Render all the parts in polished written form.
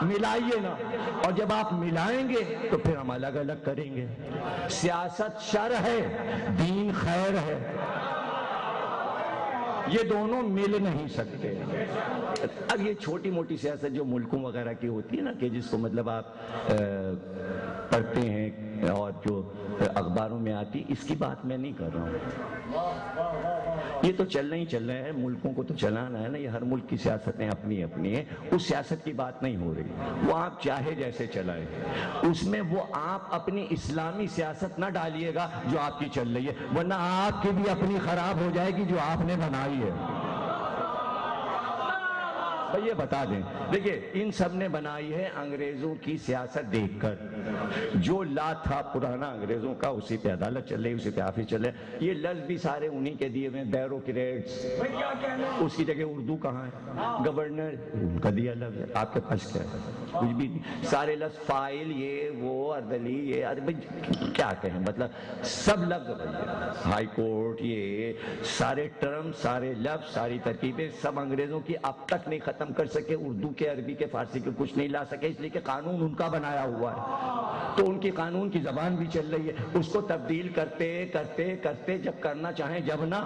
ملائیے نا، اور جب آپ ملائیں گے تو پھر ہم الگ الگ کریں گے۔ سیاست شر ہے، دین خیر ہے، یہ دونوں مل نہیں سکتے۔ اب یہ چھوٹی موٹی سیاست جو ملکوں وغیرہ کی ہوتی ہے نا، کہ جس کو مطلب آپ پڑھتے ہیں اور جو اخباروں میں آتی، اس کی بات میں نہیں کر رہا ہوں۔ یہ تو چلنا ہی چل رہا ہے، ملکوں کو تو چلانا ہے نا، یہ ہر ملک کی سیاستیں اپنی اپنی ہیں، اس سیاست کی بات نہیں ہو رہی، وہ آپ چاہے جیسے چلائیں، اس میں وہ آپ اپنی اسلامی سیاست نہ ڈالیے گا جو آپ کی چل رہی ہے، ورنہ آپ کی بھی اپنی خراب ہو جائے گی جو آپ نے بنائی ہے۔ یہ بتا دیں، دیکھیے ان سب نے بنائی ہے انگریزوں کی سیاست دیکھ کر، جو لا تھا پرانا انگریزوں کا، اسی پہ عدالت چل رہی، اسی پہ آفس چل رہے، یہ لفظ بھی سارے انہی کے دیے ہوئے، بیوروکریٹس، اس کی جگہ اردو کہاں ہے، گورنر ان کا دیا لفظ ہے، آپ کے پاس کیا ہے؟ کچھ بھی نہیں، سارے لفظ فائل، یہ وہ اردلی، یہ کیا کہیں، مطلب سب لفظ بنتے، ہائی کورٹ، یہ سارے ٹرم، سارے لفظ، ساری ترکیبیں سب انگریزوں کی اب تک نہیں ختم کر سکے، اردو کے، عربی کے، فارسی کے کچھ نہیں لا سکے، اس لیے کہ قانون ان کا بنایا ہوا ہے، تو ان کی قانون کی زبان بھی چل رہی ہے، اس کو تبدیل کرتے کرتے کرتے جب کرنا چاہیں، جب نہ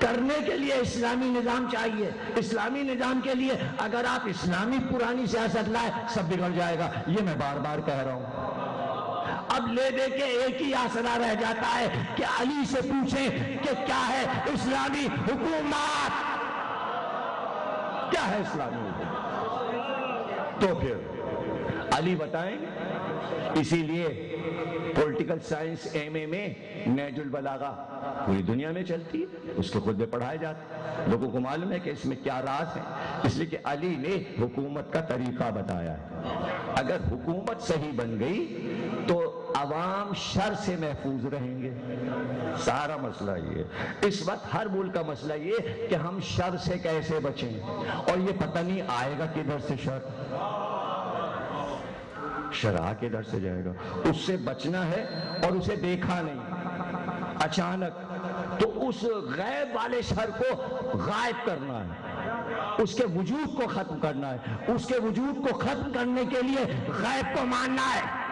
کرنے کے لیے اسلامی نظام چاہیے، اسلامی نظام کے لیے اگر آپ اسلامی پرانی سیاست لائے سب بگڑ جائے گا، یہ میں بار بار کہہ رہا ہوں۔ اب لے دے کے ایک ہی آسرا رہ جاتا ہے کہ علی سے پوچھیں کہ کیا ہے اسلامی حکومت، کیا ہے اسلامی حکومت، تو پھر علی بتائیں۔ اسی لیے پولیٹیکل سائنس ایم اے میں نہج البلاغہ پوری دنیا میں چلتی ہے، اس کے خود میں پڑھائے جاتے، لوگوں کو معلوم ہے کہ اس میں کیا راز ہے، اس لیے کہ علی نے حکومت کا طریقہ بتایا ہے۔ اگر حکومت صحیح بن گئی تو عوام شر سے محفوظ رہیں گے، سارا مسئلہ یہ ہے۔ اس وقت ہر ملک کا مسئلہ یہ کہ ہم شر سے کیسے بچیں، اور یہ پتہ نہیں آئے گا کدھر سے شر، شرع کے در سے جائے گا، اس سے بچنا ہے، اور اسے دیکھا نہیں اچانک، تو اس غیب والے شر کو غائب کرنا ہے، اس کے وجود کو ختم کرنا ہے، اس کے وجود کو ختم کرنے کے لیے غیب کو ماننا ہے۔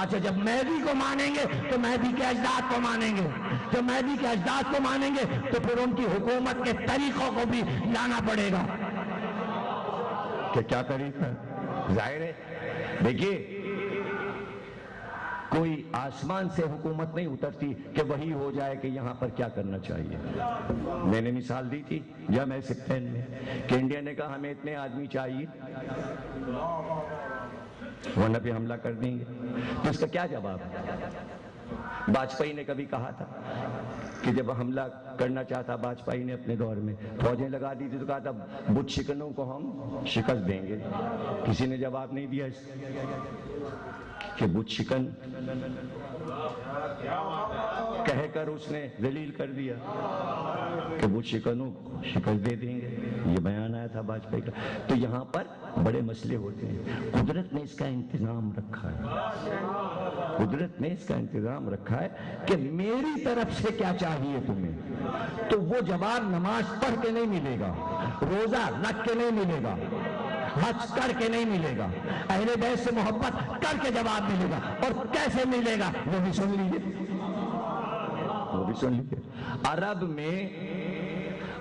اچھا جب مہدی کو مانیں گے تو مہدی کے اجداد کو مانیں گے، جب مہدی کے اجداد کو مانیں گے تو پھر ان کی حکومت کے طریقوں کو بھی لانا پڑے گا، کہ کیا طریقہ ہے، ظاہر ہے۔ دیکھیے کوئی آسمان سے حکومت نہیں اترتی کہ وہی ہو جائے کہ یہاں پر کیا کرنا چاہیے۔ میں نے مثال دی تھی جب سپتین میں کہ انڈیا نے کہا ہمیں اتنے آدمی چاہیے ورنہ پہ حملہ کر دیں گے، تو اس کا کیا جواب ہے؟ واجپئی نے کبھی کہا تھا کہ جب حملہ کرنا چاہتا واجپئی نے اپنے دور میں، فوجیں لگا دی تھی، تو کہا تھا بت شکنوں کو ہم شکست دیں گے، کسی نے جواب نہیں دیا اس کہ بت شکن کہہ کر اس نے ذلیل کر دیا کہ بت شکنوں کو شکست دے دیں گے، یہ بیان آیا تھا واجپئی کا۔ تو یہاں پر بڑے مسئلے ہوتے ہیں، قدرت نے اس کا انتظام رکھا ہے، قدرت نے اس کا انتظام رکھا ہے کہ میری طرف سے کیا چاہیے تمہیں، تو وہ جواب نماز پڑھ کے نہیں ملے گا، روزہ رکھ کے نہیں ملے گا، حج کر کے نہیں ملے گا، اہل بیت سے محبت کر کے جواب ملے گا، اور کیسے ملے گا وہ بھی سن لیجیے، وہ بھی سن لیجیے۔ عرب میں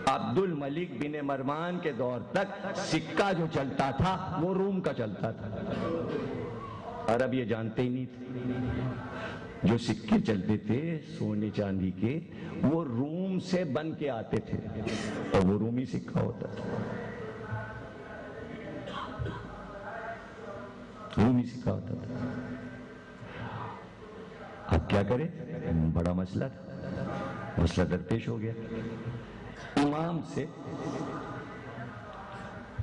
عبد الملک بن مروان کے دور تک سکہ جو چلتا تھا وہ روم کا چلتا تھا، عرب یہ جانتے ہی نہیں تھے، جو سکے چلتے تھے سونے چاندی کے وہ روم سے بن کے آتے تھے، اور وہ رومی سکہ ہوتا تھا، رومی سکہ ہوتا تھا۔ اب کیا کرے، بڑا مسئلہ تھا، مسئلہ درپیش ہو گیا، امام سے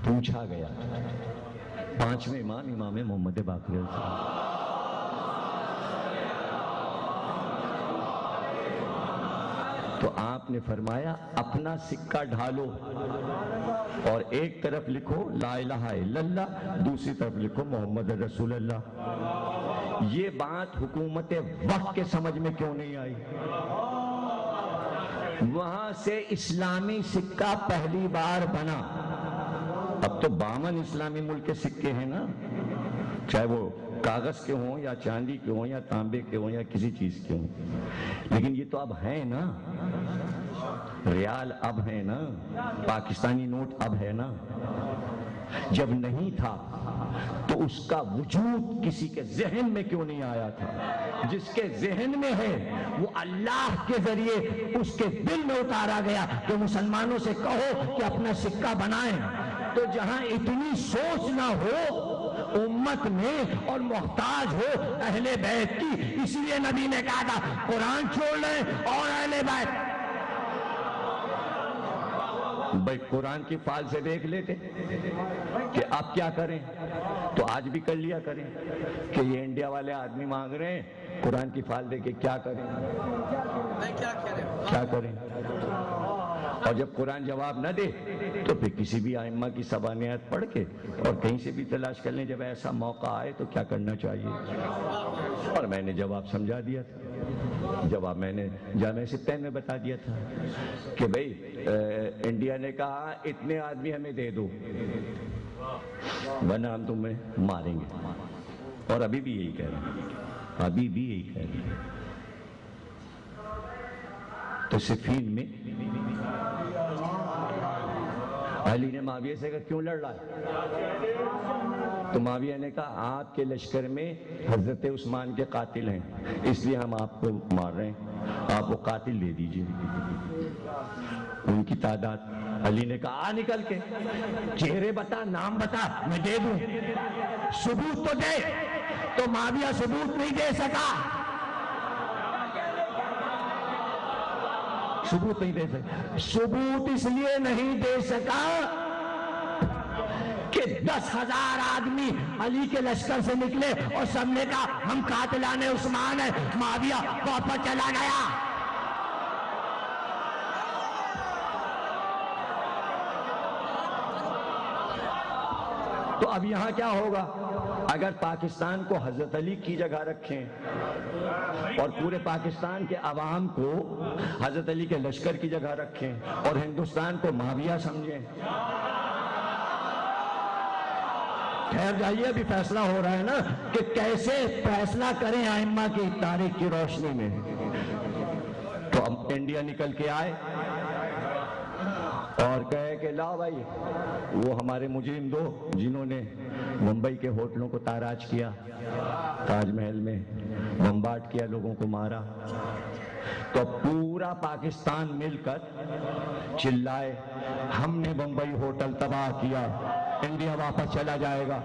پوچھا گیا، پانچویں امام، امام محمد باقر تو آپ نے فرمایا اپنا سکہ ڈھالو اور ایک طرف لکھو لا الہ الا اللہ، دوسری طرف لکھو محمد رسول اللہ۔ یہ بات حکومت وقت کے سمجھ میں کیوں نہیں آئی؟ وہاں سے اسلامی سکہ پہلی بار بنا، اب تو 52 اسلامی ملک کے سکے ہیں نا، چاہے وہ کاغذ کے ہوں یا چاندی کے ہوں یا تانبے کے ہوں یا کسی چیز کے ہوں، لیکن یہ تو اب ہیں نا، ریال اب ہے نا، پاکستانی نوٹ اب ہے نا۔ جب نہیں تھا تو اس کا وجود کسی کے ذہن میں کیوں نہیں آیا تھا؟ جس کے ذہن میں ہے وہ اللہ کے ذریعے اس کے دل میں اتارا گیا کہ مسلمانوں سے کہو کہ اپنا سکہ بنائیں۔ تو جہاں اتنی سوچ نہ ہو امت میں اور محتاج ہو اہل بیت کی، اسی لیے نبی نے کہا تھا قرآن چھوڑ لیں اور اہل بیت۔ بھائی قرآن کی فال سے دیکھ لیتے کہ آپ کیا کریں، تو آج بھی کر لیا کریں کہ یہ انڈیا والے آدمی مانگ رہے ہیں، قرآن کی فال دے کے کیا کریں، کیا کریں؟ اور جب قرآن جواب نہ دے تو پھر کسی بھی ائمہ کی سبانیات پڑھ کے اور کہیں سے بھی تلاش کر لیں، جب ایسا موقع آئے تو کیا کرنا چاہیے۔ اور میں نے جواب سمجھا دیا تھا، جواب میں نے جامعہ سپتہ میں بتا دیا تھا کہ بھئی انڈیا نے کہا اتنے آدمی ہمیں دے دو ورنہ ہم تمہیں ماریں گے، اور ابھی بھی یہی کہہ رہے ہیں، ابھی بھی یہی کہہ رہے ہیں۔ تو صفین میں علی نے معاویہ سے کہا کیوں لڑ رہا ہے؟ تو معاویہ نے کہا آپ کے لشکر میں حضرت عثمان کے قاتل ہیں، اس لیے ہم آپ کو مار رہے ہیں، آپ وہ قاتل دے دیجئے۔ ان کی تعداد، علی نے کہا آ نکل کے، چہرے بتا، نام بتا، میں دے دوں، ثبوت تو دے۔ تو معاویہ ثبوت نہیں دے سکا، ثبوت نہیں دے سکا۔ ثبوت اس لیے نہیں دے سکا کہ 10,000 آدمی علی کے لشکر سے نکلے اور سب نے کہا ہم قاتلان عثمان ہیں، معاویہ واپس چلا گیا۔ تو اب یہاں کیا ہوگا؟ اگر پاکستان کو حضرت علی کی جگہ رکھیں اور پورے پاکستان کے عوام کو حضرت علی کے لشکر کی جگہ رکھیں اور ہندوستان کو معاویہ سمجھیں، ٹھہر جائیے، ابھی فیصلہ ہو رہا ہے نا کہ کیسے فیصلہ کریں ائمہ کی تاریخ کی روشنی میں۔ تو اب انڈیا نکل کے آئے اور کہے کہ لا بھائی وہ ہمارے مجرم دو جنہوں نے ممبئی کے ہوٹلوں کو تاراج کیا، تاج محل میں بمبارڈ کیا، لوگوں کو مارا، تو پورا پاکستان مل کر چلائے ہم نے بمبئی ہوٹل تباہ کیا، انڈیا واپس چلا جائے گا۔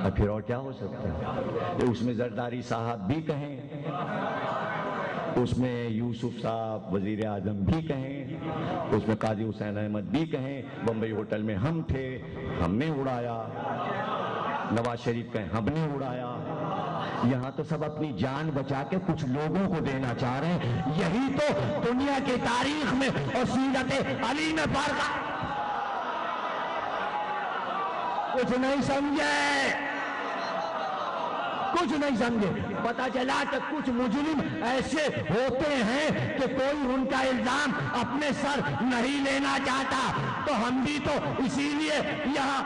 اور پھر اور کیا ہو سکتا ہے؟ اس میں زرداری صاحب بھی کہیں، اس میں یوسف صاحب وزیر اعظم بھی کہیں، اس میں قاضی حسین احمد بھی کہیں بمبئی ہوٹل میں ہم تھے، ہم نے اڑایا، نواز شریف کہیں ہم نے اڑایا۔ یہاں تو سب اپنی جان بچا کے کچھ لوگوں کو دینا چاہ رہے ہیں، یہی تو دنیا کی تاریخ میں اور سیرت علی میں فرق ہے۔ کچھ نہیں سمجھے، کچھ نہیں سمجھے۔ پتا چلا کہ کچھ مجرم ایسے ہوتے ہیں کہ کوئی ان کا الزام اپنے سر نہیں لینا چاہتا، تو ہم بھی تو اسی لیے یہاں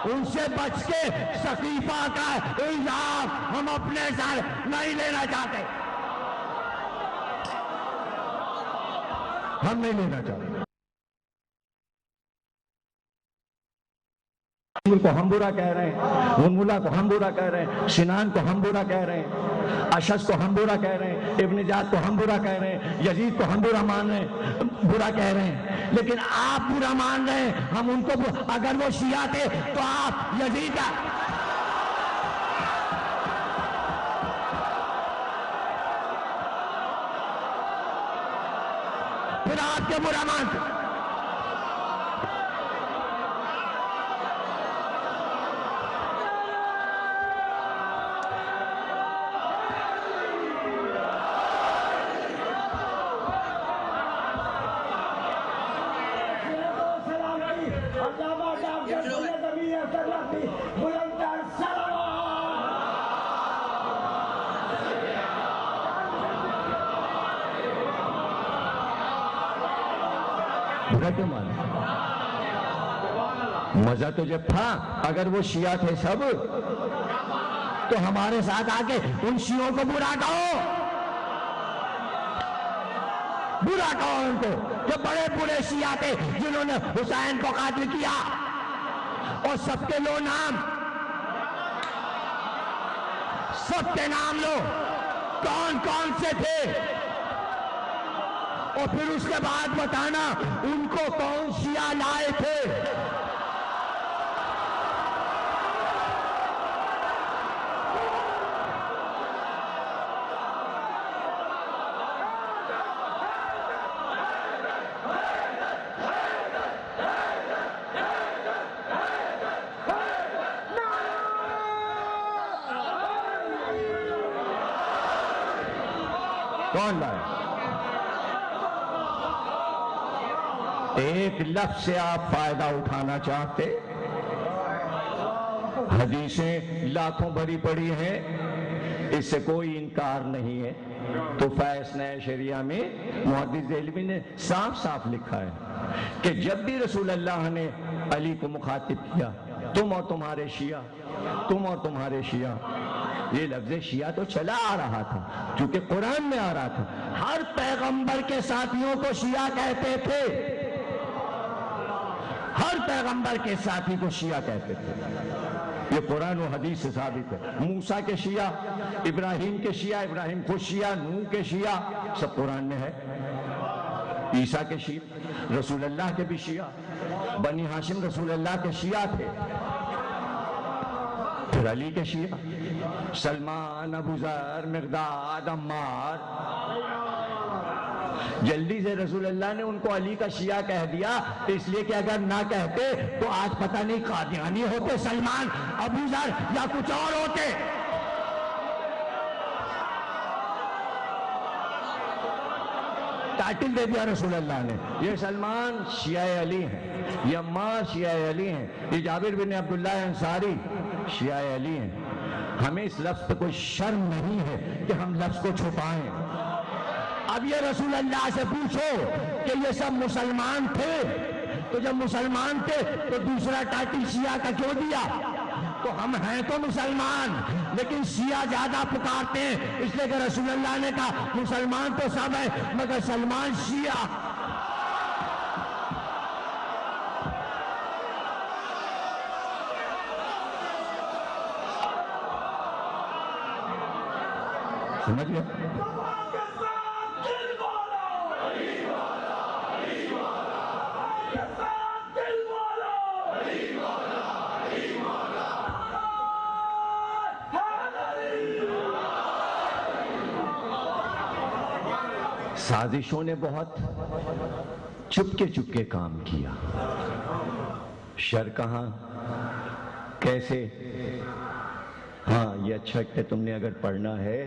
ان سے بچ کے سقیفہ کا الزام ہم اپنے سر نہیں لینا چاہتے، ہم نہیں لینا چاہتے۔ کو ہم برا کہہ رہے ہیں، غنملہ کو ہم برا کہہ رہے ہیں، سنان کو ہم برا کہہ رہے ہیں، اشعث کو ہم برا کہہ رہے ہیں، ابن زیاد کو ہم برا کہہ رہے ہیں، یزید کو ہم برا مان رہے ہیں، برا کہہ رہے ہیں، لیکن آپ برا مان رہے ہیں، ہم ان کو اگر وہ شیعہ تھے تو آپ یزید کا پھر آپ کے برا مانتے۔ برا کیوں مانا؟ مزہ تو جب تھا اگر وہ شیعہ تھے سب تو ہمارے ساتھ آ کے ان شیعوں کو برا کہو، برا کہو ان کو، جو بڑے برے شیعہ تھے جنہوں نے حسین کو قتل کیا، اور سب کے لو نام، سب کے نام لو، کون کون سے تھے، اور پھر اس کے بعد بتانا ان کو کون شیعہ لائے تھے۔ کون لائے؟ ایک لفظ سے آپ فائدہ اٹھانا چاہتے، حدیثیں لاکھوں بھری پڑی ہیں، اس سے کوئی انکار نہیں ہے، تو فیض نئے شریعہ میں محدث دہلوی نے صاف صاف لکھا ہے کہ جب بھی رسول اللہ نے علی کو مخاطب کیا، تم اور تمہارے شیعہ، تم اور تمہارے شیعہ، یہ لفظ شیعہ تو چلا آ رہا تھا کیونکہ قرآن میں آ رہا تھا، ہر پیغمبر کے ساتھیوں کو شیعہ کہتے تھے، ہر پیغمبر کے ساتھی کو شیعہ کہتے تھے، یہ قرآن و حدیث سے ثابت ہے۔ موسیٰ کے شیعہ، ابراہیم کے شیعہ، ابراہیم خود شیعہ، نوح کے شیعہ، سب قرآن میں ہے۔ عیسیٰ کے شیعہ، رسول اللہ کے بھی شیعہ، بنی ہاشم رسول اللہ کے شیعہ تھے، پھر علی کے شیعہ، سلمان، ابو ذر، مقداد، عمار، جلدی سے رسول اللہ نے ان کو علی کا شیعہ کہہ دیا، اس لیے کہ اگر نہ کہتے تو آج پتہ نہیں قادیانی ہوتے سلمان، ابو ذر یا کچھ اور ہوتے۔ ٹائٹل دے دیا رسول اللہ نے، یہ سلمان شیعہ علی ہیں، یہ عمار شیعہ علی ہیں، یہ جابر بن عبداللہ انصاری شیعہ علی ہیں۔ ہمیں اس لفظ پہ کوئی شرم نہیں ہے کہ ہم لفظ کو چھپائیں۔ اب یہ رسول اللہ سے پوچھو کہ یہ سب مسلمان تھے، تو جب مسلمان تھے تو دوسرا ٹائٹل شیعہ کا کیوں دیا؟ تو ہم ہیں تو مسلمان، لیکن شیعہ زیادہ پکارتے ہیں، اس لیے کہ رسول اللہ نے کہا مسلمان تو سب ہے مگر سلمان شیعہ۔ سمجھ گئے؟ سازشوں نے بہت چپ کے کام کیا، شر کہاں کیسے، ہاں یہ اچھا کہ تم نے اگر پڑھنا ہے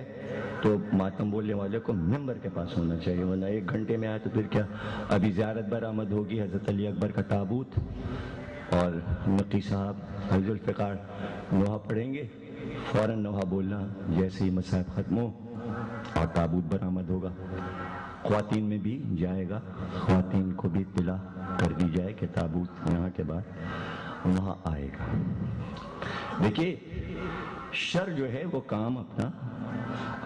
تو ماتم بولنے والے کو ممبر کے پاس ہونا چاہیے، ورنہ 1 گھنٹے میں آئے تو پھر کیا۔ ابھی زیارت برآمد ہوگی حضرت علی اکبر کا تابوت، اور نقی صاحب حفظ الفقار نوحہ پڑھیں گے، فوراً نوحہ بولنا جیسے ہی مصاحب ختم ہو، اور تابوت برآمد ہوگا۔ خواتین میں بھی جائے گا، خواتین کو بھی اطلاع کر دی جائے کہ تابوت یہاں کے بعد وہاں آئے گا۔ دیکھیے شر جو ہے وہ کام اپنا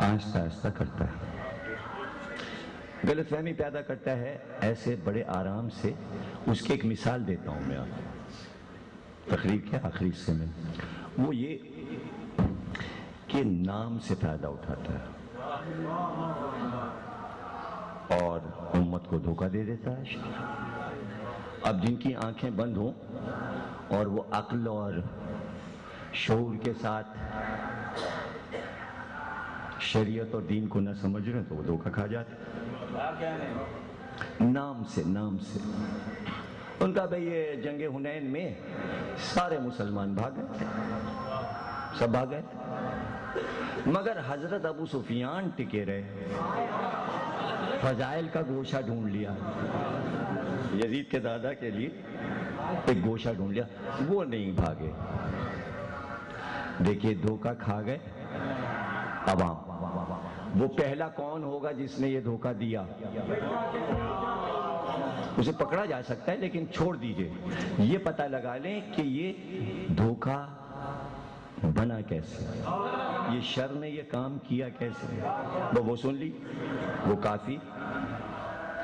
آہستہ آہستہ کرتا ہے، غلط فہمی پیدا کرتا ہے، ایسے بڑے آرام سے۔ اس کی ایک مثال دیتا ہوں میں آپ کو تقریر کے آخری حصے میں، وہ یہ کہ نام سے فائدہ اٹھاتا ہے اور امت کو دھوکہ دے دیتا ہے۔ اب جن کی آنکھیں بند ہوں اور وہ عقل اور شعور کے ساتھ شریعت اور دین کو نہ سمجھ رہے تو وہ دھوکہ کھا جاتے نام سے۔ ان کا بھئی یہ جنگ حنین میں سارے مسلمان بھاگ گئے، سب بھاگ گئے، مگر حضرت ابو سفیان ٹکے رہے، فضائل کا گوشہ ڈھونڈ لیا، یزید کے دادا کے لیے ایک گوشہ ڈھونڈ لیا، وہ نہیں بھاگے۔ دیکھیے دھوکہ کھا گئے عوام۔ وہ پہلا کون ہوگا جس نے یہ دھوکہ دیا؟ اسے پکڑا جا سکتا ہے لیکن چھوڑ دیجئے، یہ پتہ لگا لیں کہ یہ دھوکہ بنا کیسے، یہ شر نے یہ کام کیا کیسے۔ وہ سن لی، وہ کافی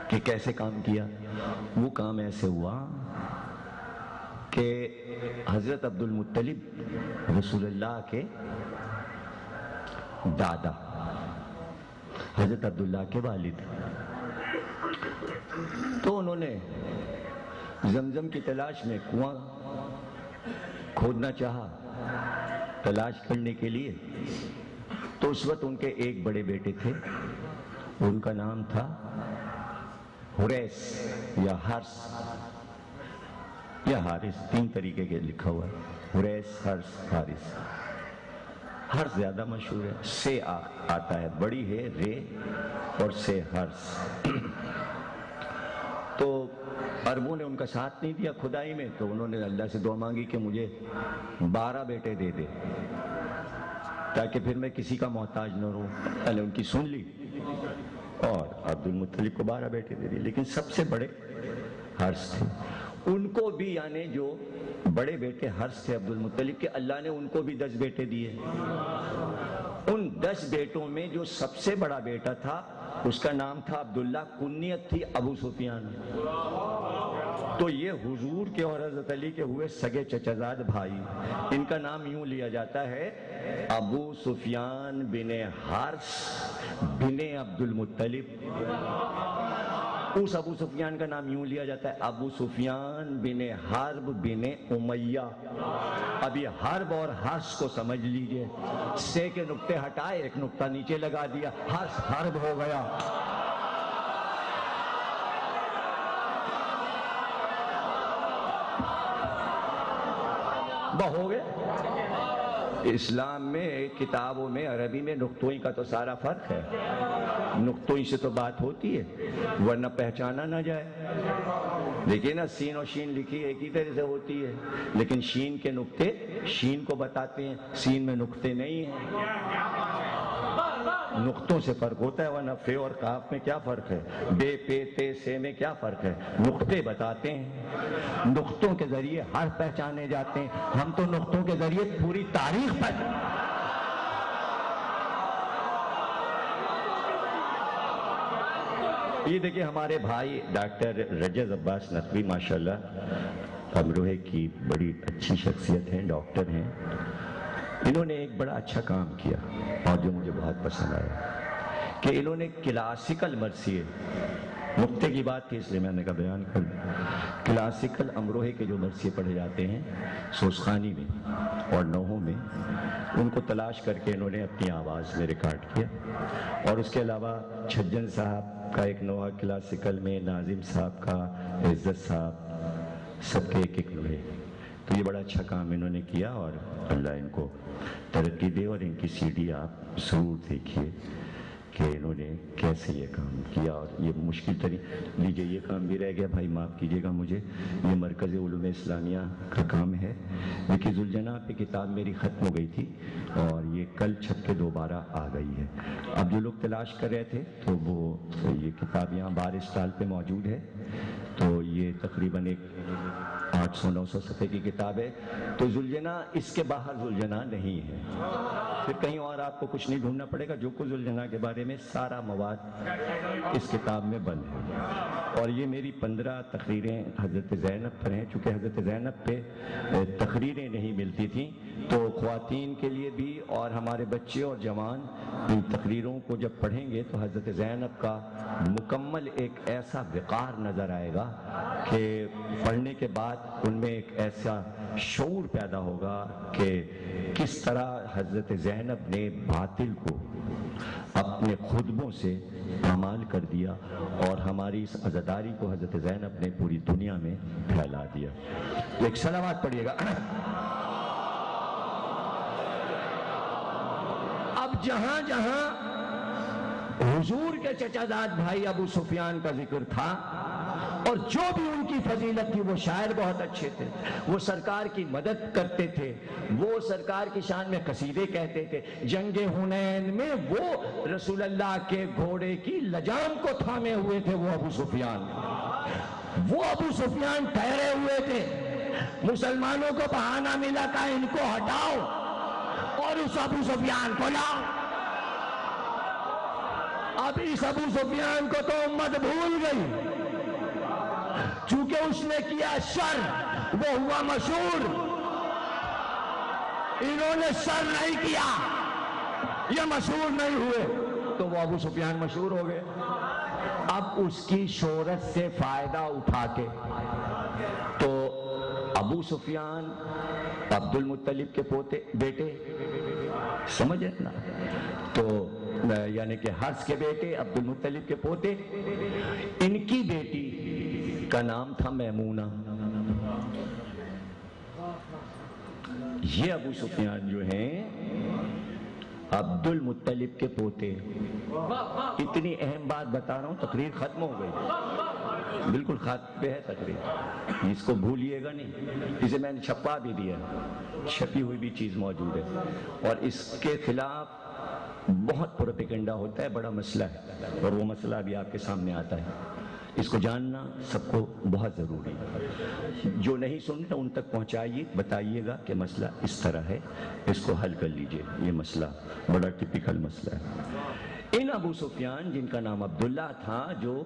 کہ کیسے کام کیا۔ وہ کام ایسے ہوا کہ حضرت عبد المطلب رسول اللہ کے دادا، حضرت عبداللہ کے والد، تو انہوں نے زمزم کی تلاش میں کنواں کھودنا چاہا تلاش کرنے کے لیے۔ تو اس وقت ان کے ایک بڑے بیٹے تھے، ان کا نام تھا حریث یا حرس یا حارث، 3 طریقے کے لکھا ہوا ہے، حریث، حرس، حارث۔ حرس زیادہ مشہور ہے، سے آتا ہے، بڑی ہے رے اور سے حرس۔ تو عربوں نے ان کا ساتھ نہیں دیا خدائی میں، تو انہوں نے اللہ سے دعا مانگی کہ مجھے 12 بیٹے دے دے تاکہ پھر میں کسی کا محتاج نہ رہوں۔ اللہ نے ان کی سن لی اور عبد المطلب کو 12 بیٹے دے دیے، لیکن سب سے بڑے حرس تھے۔ ان کو بھی، یعنی جو بڑے بیٹے حرس تھے عبد المطلب کے، اللہ نے ان کو بھی 10 بیٹے دیے۔ ان 10 بیٹوں میں جو سب سے بڑا بیٹا تھا اس کا نام تھا عبداللہ، کنیت تھی ابو سفیان۔ تو یہ حضور کے اور حضرت علی کے ہوئے سگے چچزاد بھائی، ان کا نام یوں لیا جاتا ہے ابو سفیان بن حارث بن عبد المطلب۔ اس ابو سفیان کا نام یوں لیا جاتا ہے ابو سفیان بن حرب بن امیہ۔ اب یہ حرب اور حرس کو سمجھ لیجئے، سے کے نقطے ہٹائے، ایک نقطہ نیچے لگا دیا، حرس حرب ہو گیا۔ ہو گئے۔ اسلام میں کتابوں میں عربی میں نقطوئی کا تو سارا فرق ہے، نقطوئی سے تو بات ہوتی ہے ورنہ پہچانا نہ جائے۔ دیکھیے نا، سین اور شین لکھی ایک ہی طرح سے ہوتی ہے، لیکن شین کے نقطے شین کو بتاتے ہیں، سین میں نقطے نہیں ہیں۔ نقطوں سے فرق ہوتا ہے، ورنہ فے اور قاف میں کیا فرق ہے، بے پے تے سے میں کیا فرق ہے، نقطے بتاتے ہیں، نقطوں کے ذریعے حرف پہچانے جاتے ہیں۔ ہم تو نقطوں کے ذریعے پوری تاریخ یہ دیکھیں ہمارے بھائی ڈاکٹر رجز عباس نقوی ماشاءاللہ امروہے کی بڑی اچھی شخصیت ہیں، ڈاکٹر ہیں۔ انہوں نے ایک بڑا اچھا کام کیا اور جو مجھے بہت پسند آیا کہ انہوں نے کلاسیکل مرثیے، نقطے کی بات تھی اس لیے میں نے کہا بیان کر دوں، کلاسیکل امروہے کے جو مرثیے پڑھے جاتے ہیں سوسخانی میں اور نوحوں میں، ان کو تلاش کر کے انہوں نے اپنی آواز میں ریکارڈ کیا۔ اور اس کے علاوہ چھجن صاحب کا ایک نوحہ کلاسیکل میں، ناظم صاحب کا، عزت صاحب، سب کے ایک نوحے۔ تو یہ بڑا اچھا کام انہوں نے کیا اور اللہ ان کو ترقی دے، اور ان کی سی ڈی آپ ضرور دیکھیے کہ انہوں نے کیسے یہ کام کیا۔ اور یہ مشکل ترین لیجیے، یہ کام بھی رہ گیا، بھائی معاف کیجیے گا مجھے، یہ مرکز علوم اسلامیہ کا کام ہے۔ دیکھیے ذوالجناح پہ کتاب میری ختم ہو گئی تھی اور یہ کل چھپ کے دوبارہ آ گئی ہے۔ اب جو لوگ تلاش کر رہے تھے تو وہ یہ کتاب یہاں بار اسٹال پہ موجود ہے، تو یہ تقریباً ایک 800-900 صفحے کی کتاب ہے۔ تو ذوالجناح اس کے باہر ذوالجناح نہیں ہے، پھر کہیں اور آپ کو کچھ نہیں ڈھونڈنا پڑے گا، جو کچھ ذوالجناح کے بارے میں سارا مواد اس کتاب میں بند ہے۔ اور یہ میری 15 تقریریں حضرت زینب پر ہیں، چونکہ حضرت زینب پہ تقریریں نہیں ملتی تھیں، تو خواتین کے لیے بھی اور ہمارے بچے اور جوان ان تقریروں کو جب پڑھیں گے تو حضرت زینب کا مکمل ایک ایسا وقار نظر آئے گا کہ پڑھنے کے بعد ان میں ایک ایسا شعور پیدا ہوگا کہ کس طرح حضرت زینب نے باطل کو اپنے خطبوں سے پامال کر دیا اور ہماری اس عزاداری کو حضرت زینب نے پوری دنیا میں پھیلا دیا۔ ایک صلوات پڑھیے گا۔ اب جہاں جہاں حضور کے چچا زاد بھائی ابو سفیان کا ذکر تھا اور جو بھی ان کی فضیلت تھی، وہ شاعر بہت اچھے تھے، وہ سرکار کی مدد کرتے تھے، وہ سرکار کی شان میں قصیدے کہتے تھے۔ جنگ حنین میں وہ رسول اللہ کے گھوڑے کی لجام کو تھامے ہوئے تھے، وہ ابو سفیان۔ وہ ابو سفیان ٹھہرے ہوئے تھے، مسلمانوں کو بہانہ ملا کہ ان کو ہٹاؤ اور اس ابو سفیان کو لاؤ۔ اب اس ابو سفیان کو تو امت بھول گئی، چونکہ اس نے کیا شر، وہ ہوا مشہور۔ انہوں نے شر نہیں کیا، یہ مشہور نہیں ہوئے، تو وہ ابو سفیان مشہور ہو گئے۔ اب اس کی شہرت سے فائدہ اٹھا کے تو ابو سفیان عبد المطلب کے بیٹے، سمجھے نا، تو یعنی کہ حرث کے بیٹے، عبد المطلب کے پوتے، ان کی بیٹی کا نام تھا میمونہ۔ یہ ابو سفیان جو ہیں عبد المطلب کے پوتے۔ اتنی اہم بات بتا رہا ہوں، تقریر ختم ہو گئی، بالکل خط پہ ہے تقریر، اس کو بھولیے گا نہیں، اسے میں نے چھپا بھی دیا، چھپی ہوئی بھی چیز موجود ہے، اور اس کے خلاف بہت پروپیگنڈا ہوتا ہے، بڑا مسئلہ ہے، اور وہ مسئلہ بھی آپ کے سامنے آتا ہے۔ اس کو جاننا سب کو بہت ضروری ہے، جو نہیں سنتے ان تک پہنچائیے، بتائیے گا کہ مسئلہ اس طرح ہے، اس کو حل کر لیجئے، یہ مسئلہ بڑا ٹپیکل مسئلہ ہے۔ ان ابو سفیان جن کا نام عبداللہ تھا، جو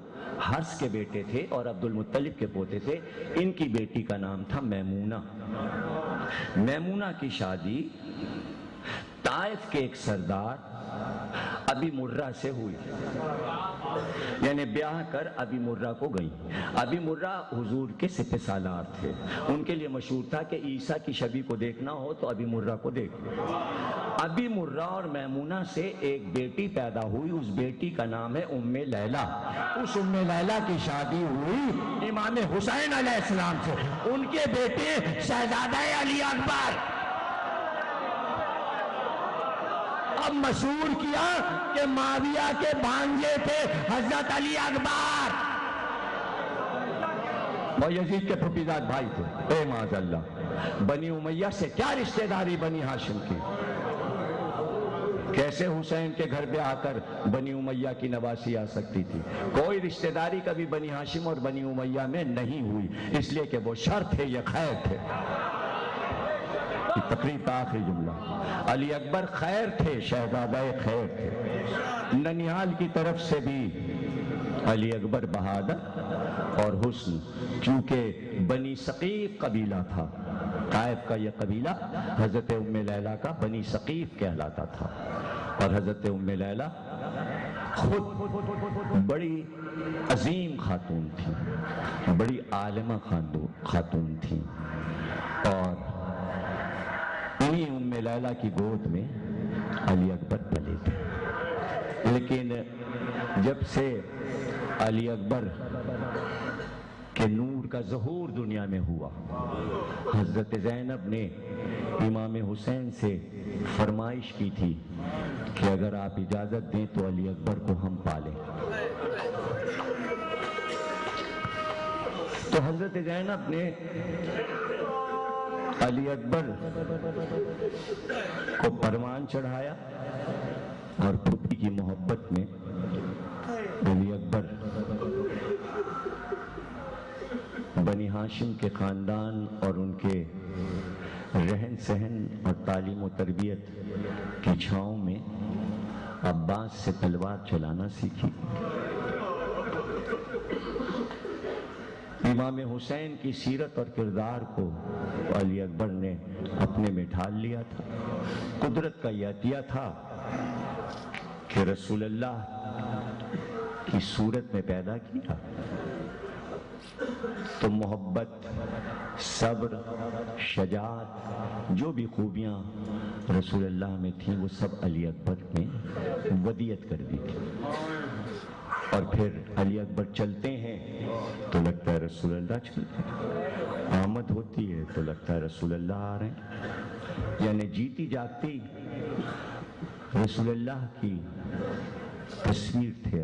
حرث کے بیٹے تھے اور عبد المطلب کے پوتے تھے، ان کی بیٹی کا نام تھا میمونہ۔ میمونہ کی شادی طائف کے ایک سردار ابی مرہ سے ہوئی، یعنی بیاہ کر ابی مرہ کو گئی۔ ابی مرہ حضور کے سپہ سالار تھے، ان کے لیے مشہور تھا کہ عیسیٰ کی شبیہ کو دیکھنا ہو تو ابی مرہ کو دیکھ لو۔ ابی مرہ اور میمونہ سے ایک بیٹی پیدا ہوئی، اس بیٹی کا نام ہے ام لیلہ۔ اس ام لیلہ کی شادی ہوئی امام حسین علیہ السلام سے، ان کے بیٹے شہزادہ علی اکبر۔ اب مشہور کیا کہ معاویہ کے بھانجے تھے حضرت علی اکبر، اور یزید کے پھوپھیزاد بھائی تھے۔ اے معاذ اللہ، بنی امیہ سے کیا رشتہ داری بنی ہاشم کی؟ کیسے حسین کے گھر پہ آ کر بنی امیہ کی نواسی آ سکتی تھی؟ کوئی رشتہ داری کبھی بنی ہاشم اور بنی امیہ میں نہیں ہوئی، اس لیے کہ وہ شر تھے، یہ خیر تھے۔ تقریر کا آخری جملہ، علی اکبر خیر تھے، شہزادہ خیر تھے۔ ننیال کی طرف سے بھی علی اکبر بہادر اور حسن، چونکہ بنی ثقیف قبیلہ تھا، طائف کا یہ قبیلہ حضرت ام لیلہ کا بنی ثقیف کہلاتا تھا، اور حضرت ام لیلہ خود بڑی عظیم خاتون تھی، بڑی عالمہ خاتون تھی، اور انہی ام لیلہ کی گود میں علی اکبر پلے تھے۔ لیکن جب سے علی اکبر کے نور کا ظہور دنیا میں ہوا، حضرت زینب نے امام حسین سے فرمائش کی تھی کہ اگر آپ اجازت دیں تو علی اکبر کو ہم پالیں۔ تو حضرت زینب نے علی اکبر کو پروان چڑھایا، اور پھوپھی کی محبت میں علی اکبر بنی ہاشم کے خاندان اور ان کے رہن سہن اور تعلیم و تربیت کی چھاؤں میں عباس سے تلوار چلانا سیکھی۔ امام حسین کی سیرت اور کردار کو علی اکبر نے اپنے میں ڈھال لیا تھا۔ قدرت کا یہ عطیہ تھا کہ رسول اللہ کی صورت میں پیدا کیا، تو محبت، صبر، شجاعت، جو بھی خوبیاں رسول اللہ میں تھیں وہ سب علی اکبر میں ودیعت کر دی تھی۔ اور پھر علی اکبر چلتے ہیں تو لگتا ہے رسول اللہ چل رہے ہیں، آمد ہوتی ہے تو لگتا ہے رسول اللہ آ رہے ہیں، یعنی جیتی جاگتی رسول اللہ کی تصویر تھے